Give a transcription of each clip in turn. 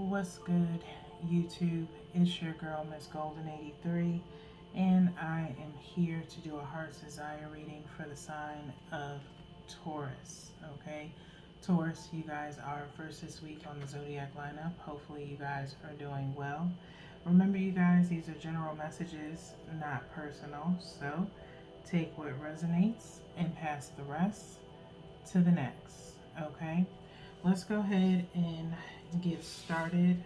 What's good, YouTube? It's your girl, Miss Golden 83, and I am here to do a heart's desire reading for the sign of Taurus. Okay, Taurus, you guys are first this week on the zodiac lineup. Hopefully, you guys are doing well. Remember, you guys, these are general messages, not personal. So, take what resonates and pass the rest to the next. Okay, let's go ahead and get started.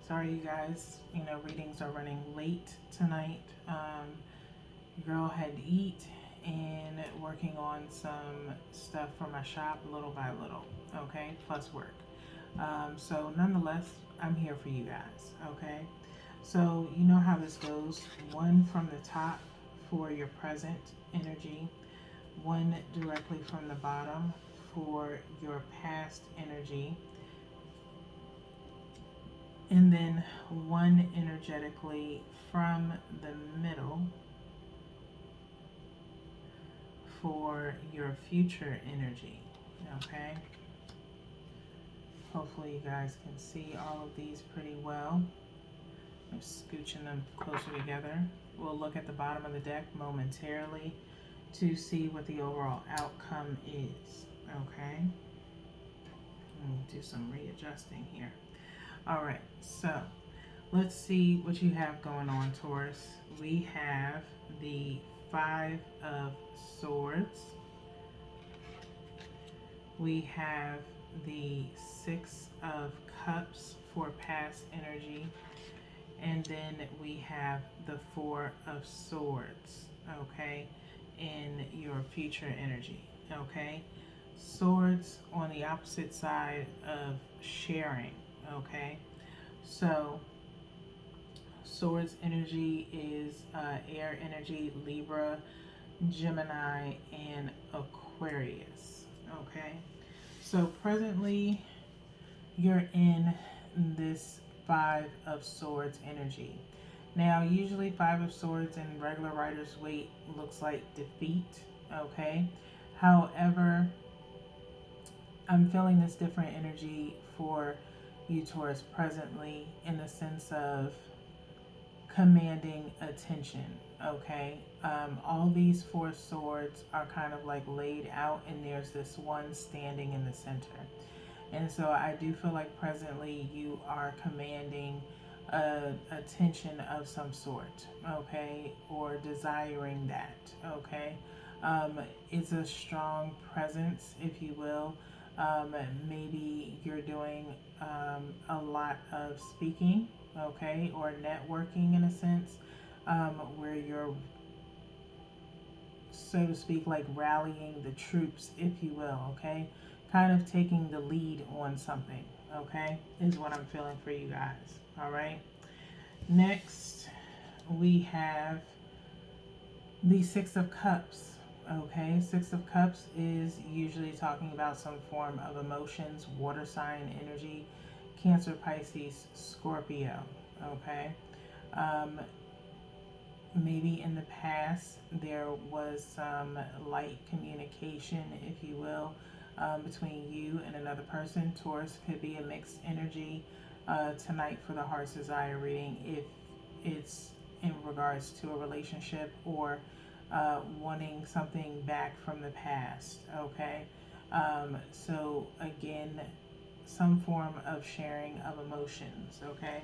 Sorry, you guys, readings are running late tonight. Girl had to eat and working on some stuff for my shop little by little, okay, plus work. So, nonetheless, I'm here for you guys, okay? So, you know how this goes, one from the top for your present energy, one directly from the bottom for your past energy, and then one energetically from the middle for your future energy. Okay, hopefully you guys can see all of these pretty well. I'm scooching them closer together. We'll look at the bottom of the deck momentarily to see what the overall outcome is. Okay, let me do some readjusting here. All right, so let's see what you have going on, Taurus. We have the Five of Swords. We have the Six of Cups for past energy. And then we have the Four of Swords, okay, in your future energy, okay? Swords on the opposite side of sharing, okay? So Swords energy is air energy, Libra, Gemini, and Aquarius, okay? So presently you're in this Five of Swords energy. Now usually Five of Swords in regular Rider's Waite looks like defeat, okay? However, I'm feeling this different energy for you, Taurus, presently, in the sense of commanding attention, okay? All these four swords are kind of like laid out, and there's this one standing in the center. And so I do feel like presently you are commanding attention of some sort, okay? Or desiring that, okay? It's a strong presence, if you will. Maybe you're doing a lot of speaking, okay, or networking in a sense, where you're, so to speak, like rallying the troops, if you will, okay, kind of taking the lead on something, okay, is what I'm feeling for you guys. All right, next we have the Six of Cups. Okay, Six of Cups is usually talking about some form of emotions, water sign energy, Cancer, Pisces, Scorpio. Okay, maybe in the past there was some light communication, if you will, between you and another person. Taurus could be a mixed energy tonight for the Heart's Desire reading, if it's in regards to a relationship or wanting something back from the past, okay? So again, some form of sharing of emotions, okay?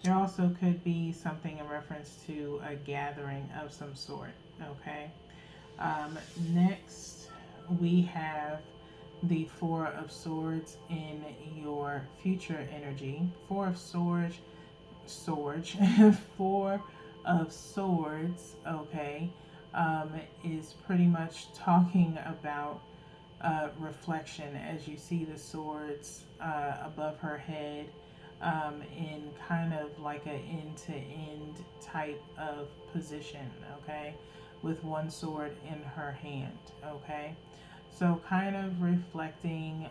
There also could be something in reference to a gathering of some sort, okay? Next, we have the Four of Swords in your future energy. Four of Swords, Four of Swords, okay, is pretty much talking about reflection, as you see the swords above her head, in kind of like a end-to-end type of position, okay, with one sword in her hand, okay. So kind of reflecting,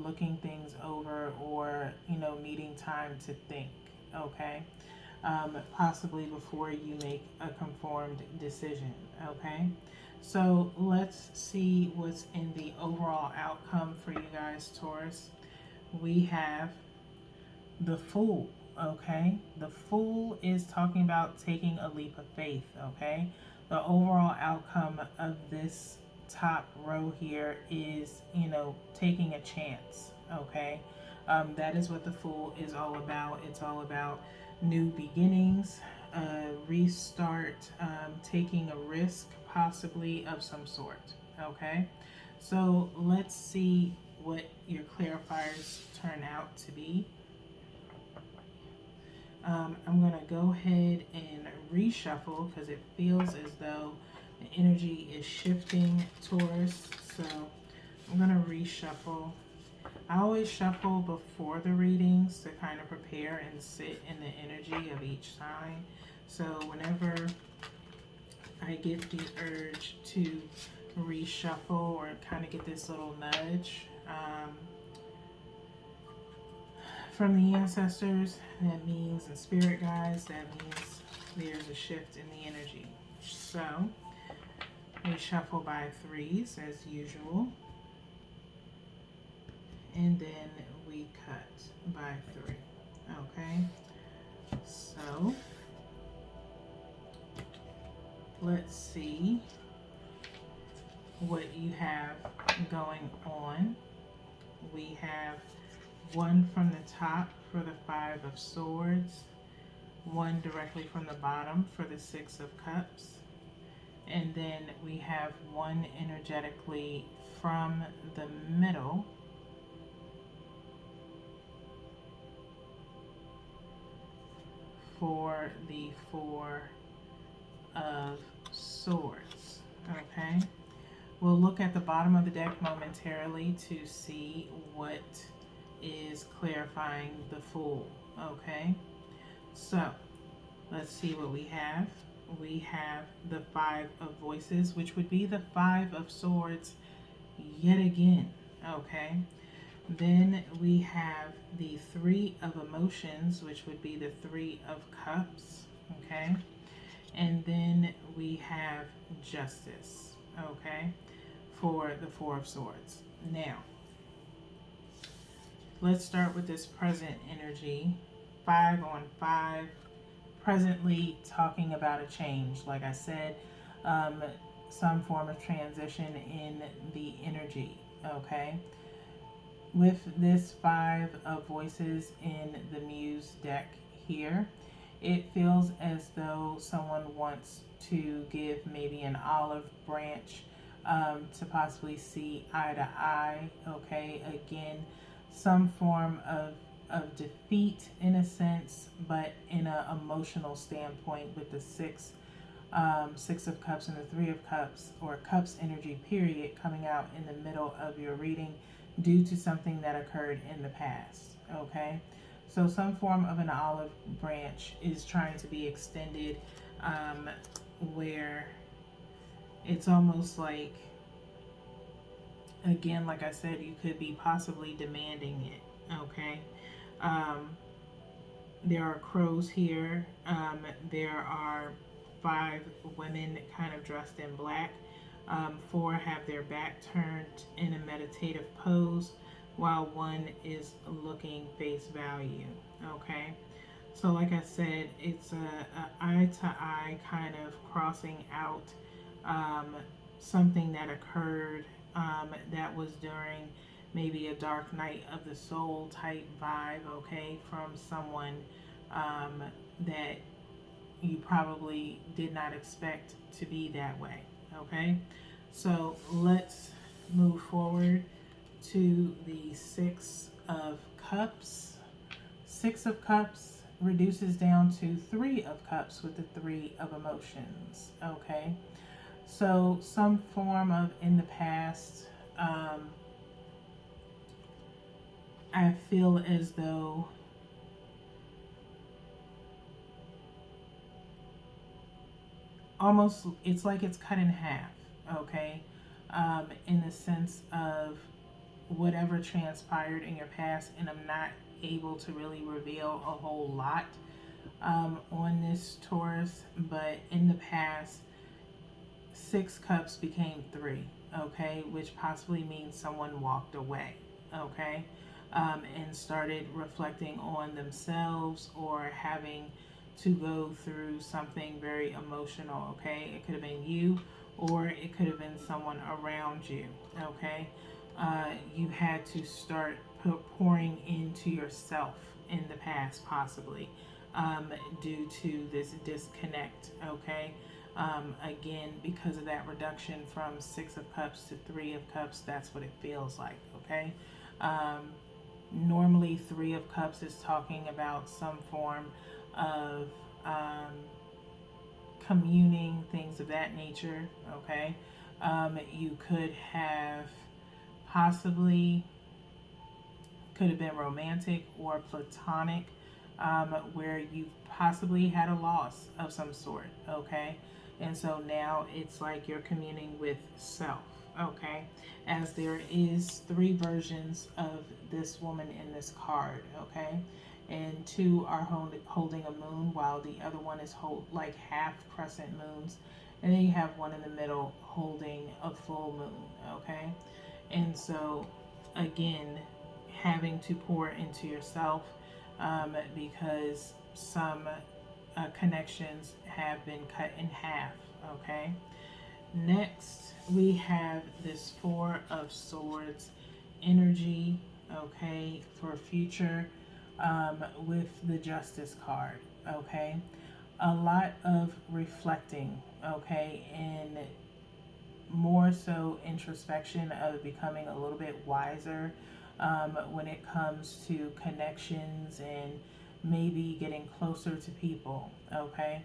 looking things over, or needing time to think, okay, possibly before you make a conformed decision, okay. So let's see what's in the overall outcome for you guys, Taurus. We have the Fool, okay? The Fool is talking about taking a leap of faith, okay? The overall outcome of this top row here is, taking a chance, okay? That is what the Fool is all about. It's all about new beginnings, restart, taking a risk, possibly of some sort, okay? So let's see what your clarifiers turn out to be. I'm going to go ahead and reshuffle because it feels as though the energy is shifting, Taurus. So I'm going to reshuffle. I always shuffle before the readings to kind of prepare and sit in the energy of each sign. So whenever I get the urge to reshuffle or kind of get this little nudge, from the ancestors, that means, and spirit guides, that means there's a shift in the energy. So we shuffle by threes as usual, and then we cut by three. Okay, so let's see what you have going on. We have one from the top for the Five of Swords, one directly from the bottom for the Six of Cups, and then we have one energetically from the middle for the Four of Swords. Okay, we'll look at the bottom of the deck momentarily to see what is clarifying the Fool. Okay, so let's see what we have. We have the Five of Voices, which would be the Five of Swords yet again. Okay, then we have the Three of Emotions, which would be the Three of Cups. Okay, and then we have Justice. Okay, for the Four of Swords. Now let's start with this present energy. 5 on 5. Presently talking about a change. Like I said, some form of transition in the energy. Okay. With this 5 of Voices in the Muse deck here, it feels as though someone wants to give maybe an olive branch to possibly see eye to eye. Okay. Again, some form of defeat in a sense, but in an emotional standpoint with the Six of Cups and the Three of Cups, or Cups energy period, coming out in the middle of your reading due to something that occurred in the past. Okay, so some form of an olive branch is trying to be extended, where it's almost like, again, like I said, you could be possibly demanding it. Okay, there are crows here. There are 5 women kind of dressed in black. 4 have their back turned in a meditative pose, while 1 is looking face value. Okay, so like I said, it's a eye to eye kind of crossing out something that occurred that was during maybe a dark night of the soul type vibe, okay, from someone that you probably did not expect to be that way. Okay, so let's move forward to the Six of Cups. 6 of Cups reduces down to 3 of Cups with the 3 of Emotions. Okay, so some form of in the past, I feel as though almost it's like it's cut in half. Okay, in the sense of whatever transpired in your past, and I'm not able to really reveal a whole lot on this Taurus, but in the past, 6 cups became 3, okay, which possibly means someone walked away, okay. and started reflecting on themselves or having to go through something very emotional, okay? It could have been you or it could have been someone around you, okay? You had to start pouring into yourself in the past, possibly, due to this disconnect, okay? Again, because of that reduction from Six of Cups to Three of Cups, that's what it feels like, okay? Normally, Three of Cups is talking about some form of communing, things of that nature, okay? You could have possibly, could have been romantic or platonic, where you possibly had a loss of some sort, okay? And so now it's like you're communing with self, okay? As there is three versions of this woman in this card, okay? And two are holding a moon, while the other one is like half crescent moons. And then you have one in the middle holding a full moon, okay? And so, again, having to pour into yourself, because some connections have been cut in half, okay? Next, we have this Four of Swords energy, okay, for future, with the Justice card, okay? A lot of reflecting, okay, and more so introspection of becoming a little bit wiser, when it comes to connections and maybe getting closer to people, okay?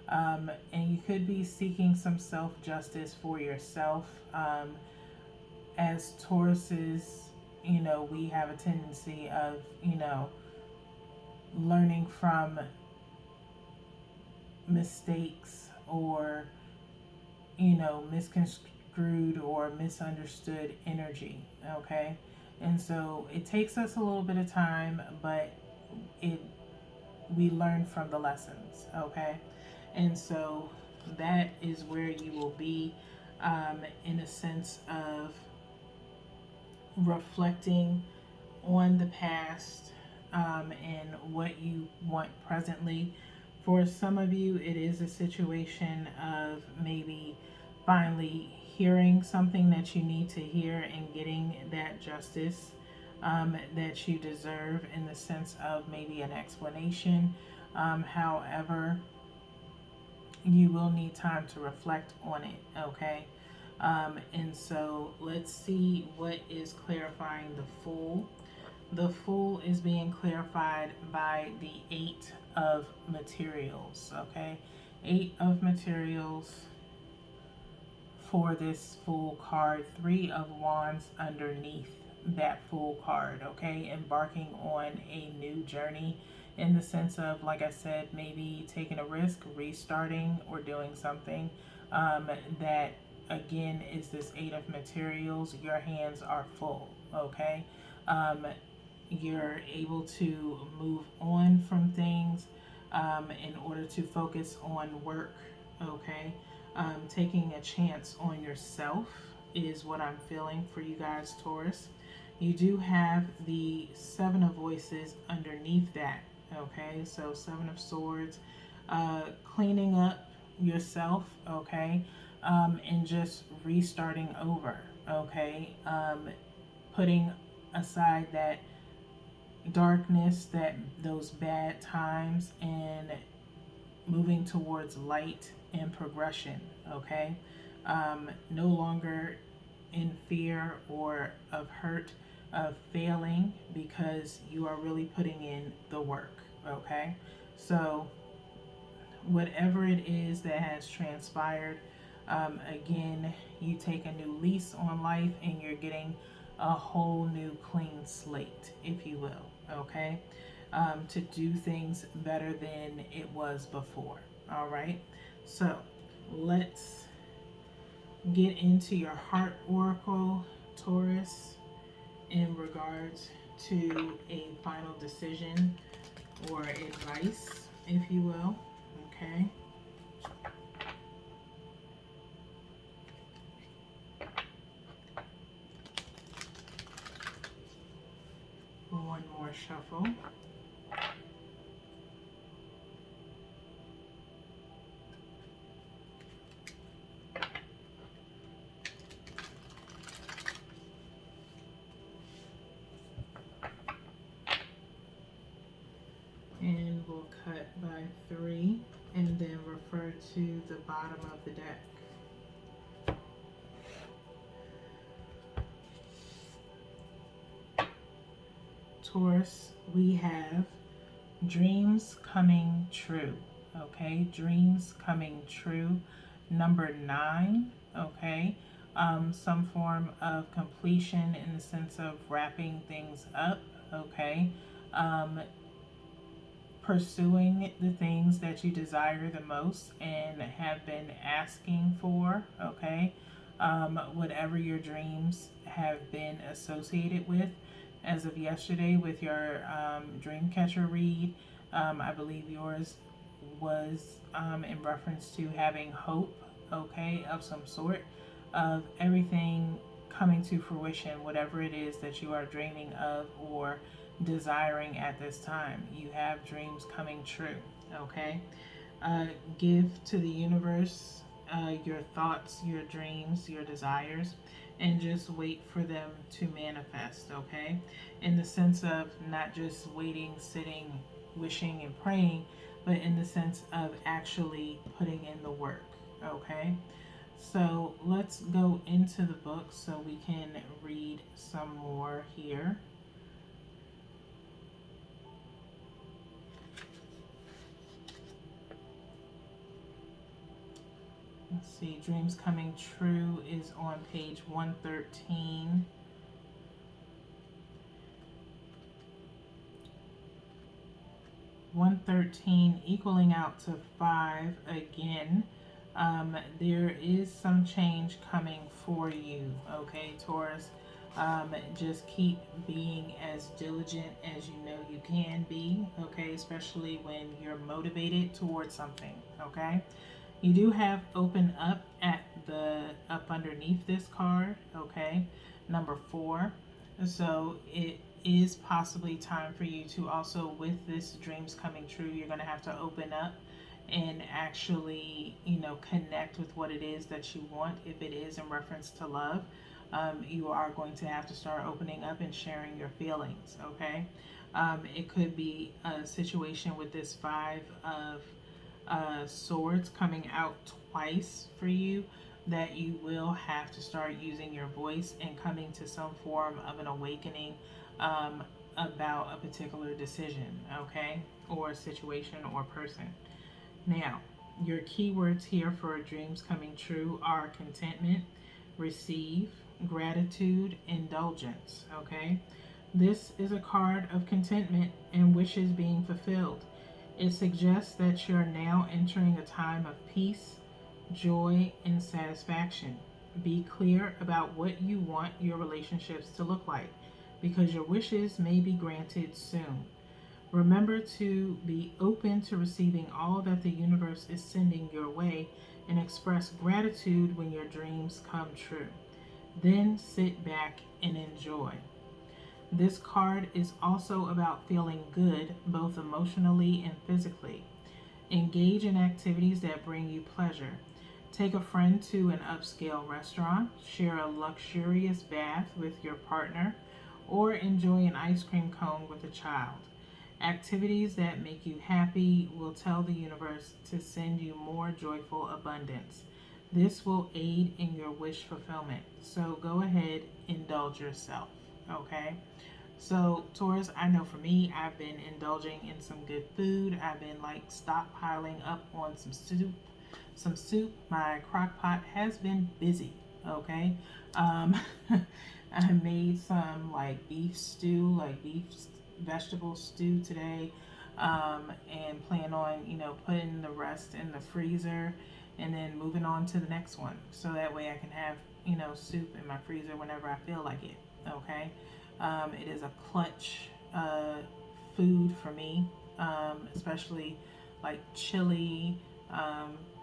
And you could be seeking some self-justice for yourself. As Tauruses, we have a tendency of, learning from mistakes or, misconstrued or misunderstood energy, okay? And so it takes us a little bit of time, but it we learn from the lessons, okay? And so that is where you will be, in a sense of reflecting on the past, and what you want presently. For some of you, it is a situation of maybe finally hearing something that you need to hear and getting that justice, that you deserve, in the sense of maybe an explanation. However, you will need time to reflect on it, okay? And so let's see what is clarifying the Fool. The Fool is being clarified by the Eight of Materials, okay? Eight of Materials for this Fool card. Three of Wands underneath that Fool card, okay? Embarking on a new journey, in the sense of, like I said, maybe taking a risk, restarting, or doing something, that again is this Eight of Materials. Your hands are full, okay? You're able to move on from things, in order to focus on work, okay? Taking a chance on yourself is what I'm feeling for you guys, Taurus. You do have the Seven of Voices underneath that, okay? So Seven of Swords, cleaning up yourself, okay? And just restarting over, okay? Putting aside that darkness, that those bad times, and moving towards light and progression, okay? No longer in fear or of hurt of failing, because you are really putting in the work, okay? So whatever it is that has transpired, again, you take a new lease on life and you're getting a whole new clean slate, if you will, okay? To do things better than it was before, all right? So let's get into your heart oracle, Taurus, in regards to a final decision or advice, if you will, okay? one more shuffle. And we'll cut by 3 and then refer to the bottom of the deck. Taurus, we have dreams coming true. Okay, dreams coming true. Number 9, okay, some form of completion in the sense of wrapping things up, okay, pursuing the things that you desire the most and have been asking for, okay, whatever your dreams have been associated with. As of yesterday with your dream catcher read, I believe yours was in reference to having hope, okay, of some sort, of everything coming to fruition, whatever it is that you are dreaming of or desiring at this time. You have dreams coming true, okay? Give to the universe your thoughts, your dreams, your desires, and just wait for them to manifest, okay? In the sense of not just waiting, sitting, wishing, and praying, but in the sense of actually putting in the work, okay? So let's go into the book so we can read some more here. Let's see, Dreams Coming True is on page 113. Equaling out to 5 again. There is some change coming for you, okay, Taurus? Just keep being as diligent as you know you can be, okay, especially when you're motivated towards something, okay? You do have open up at the up underneath this card, okay, number 4. So it is possibly time for you to also, with this dreams coming true, you're going to have to open up and actually, connect with what it is that you want. If it is in reference to love, you are going to have to start opening up and sharing your feelings, okay? It could be a situation with this 5 of swords coming out twice for you, that you will have to start using your voice and coming to some form of an awakening about a particular decision, okay, or situation or person. Now, your keywords here for dreams coming true are contentment, receive, gratitude, indulgence, okay? This is a card of contentment and wishes being fulfilled. It suggests that you're now entering a time of peace, joy, and satisfaction. Be clear about what you want your relationships to look like, because your wishes may be granted soon. Remember to be open to receiving all that the universe is sending your way and express gratitude when your dreams come true. Then sit back and enjoy. This card is also about feeling good, both emotionally and physically. Engage in activities that bring you pleasure. Take a friend to an upscale restaurant, share a luxurious bath with your partner, or enjoy an ice cream cone with a child. Activities that make you happy will tell the universe to send you more joyful abundance. This will aid in your wish fulfillment. So go ahead, indulge yourself, okay? So, Taurus, I know for me, I've been indulging in some good food. I've been like stockpiling up on some soup. My crock pot has been busy, okay? I made some like beef stew, like beef vegetable stew today, and plan on, putting the rest in the freezer and then moving on to the next one. So that way I can have, soup in my freezer whenever I feel like it, okay? It is a clutch food for me, especially like chili.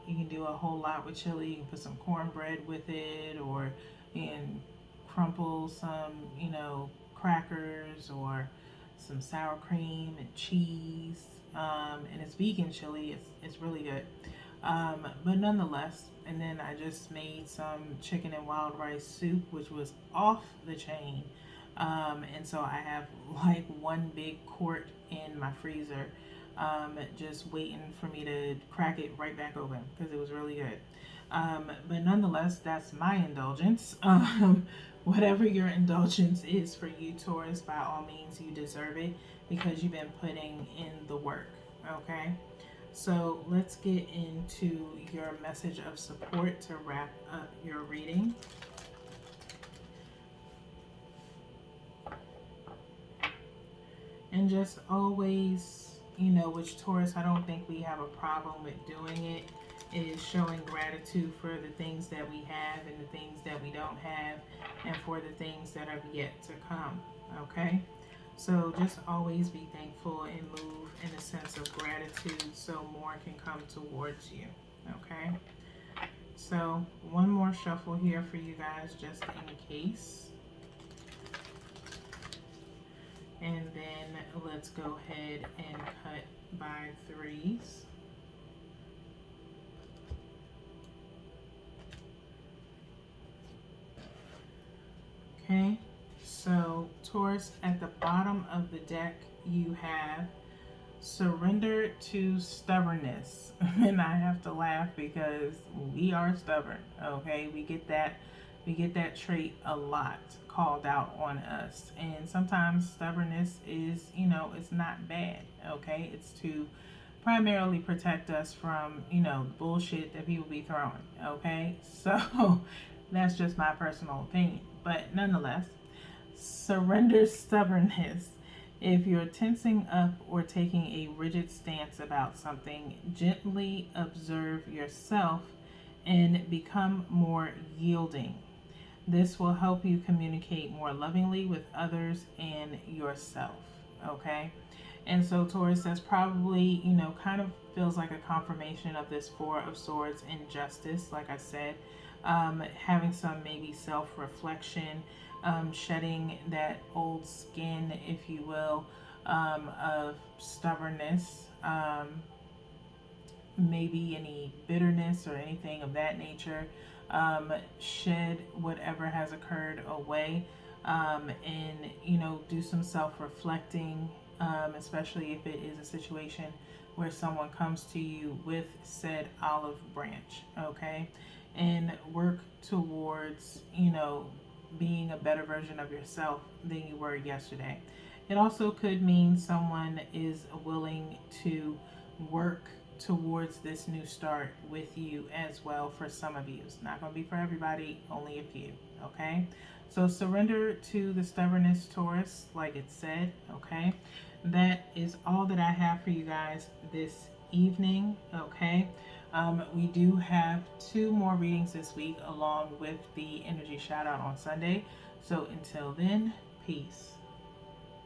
You can do a whole lot with chili. You can put some cornbread with it, or you can crumple some, crackers or some sour cream and cheese, and it's vegan chili. It's really good. But nonetheless, and then I just made some chicken and wild rice soup, which was off the chain. And so I have like one big quart in my freezer, just waiting for me to crack it right back open because it was really good. But nonetheless, that's my indulgence. Whatever your indulgence is for you, Taurus, by all means, you deserve it because you've been putting in the work. Okay? So let's get into your message of support to wrap up your reading. And just always, which Taurus, I don't think we have a problem with doing it, is showing gratitude for the things that we have and the things that we don't have, and for the things that are yet to come. Okay? So just always be thankful and move in a sense of gratitude so more can come towards you. Okay? So one more shuffle here for you guys just in case. And then let's go ahead and cut by threes. Okay, so Taurus, at the bottom of the deck, you have surrender to stubbornness. And I have to laugh because we are stubborn, okay? We get that trait a lot called out on us. And sometimes stubbornness is, it's not bad, okay? It's to primarily protect us from, bullshit that people be throwing, okay? So that's just my personal opinion. But nonetheless, surrender stubbornness. If you're tensing up or taking a rigid stance about something, gently observe yourself and become more yielding. This will help you communicate more lovingly with others and yourself. Okay? And so, Taurus, that's probably, kind of feels like a confirmation of this Four of Swords injustice, like I said. Having some maybe self-reflection, shedding that old skin, if you will, of stubbornness, maybe any bitterness or anything of that nature. Shed whatever has occurred away, and do some self-reflecting, especially if it is a situation where someone comes to you with said olive branch, okay, and work towards being a better version of yourself than you were yesterday. It also could mean someone is willing to work towards this new start with you as well. For some of you, it's not going to be for everybody, only a few. Okay, so surrender to the stubbornness, Taurus, like it said. Okay, that is all that I have for you guys this evening. Okay, we do have 2 more readings this week along with the energy shout out on Sunday. So until then, peace.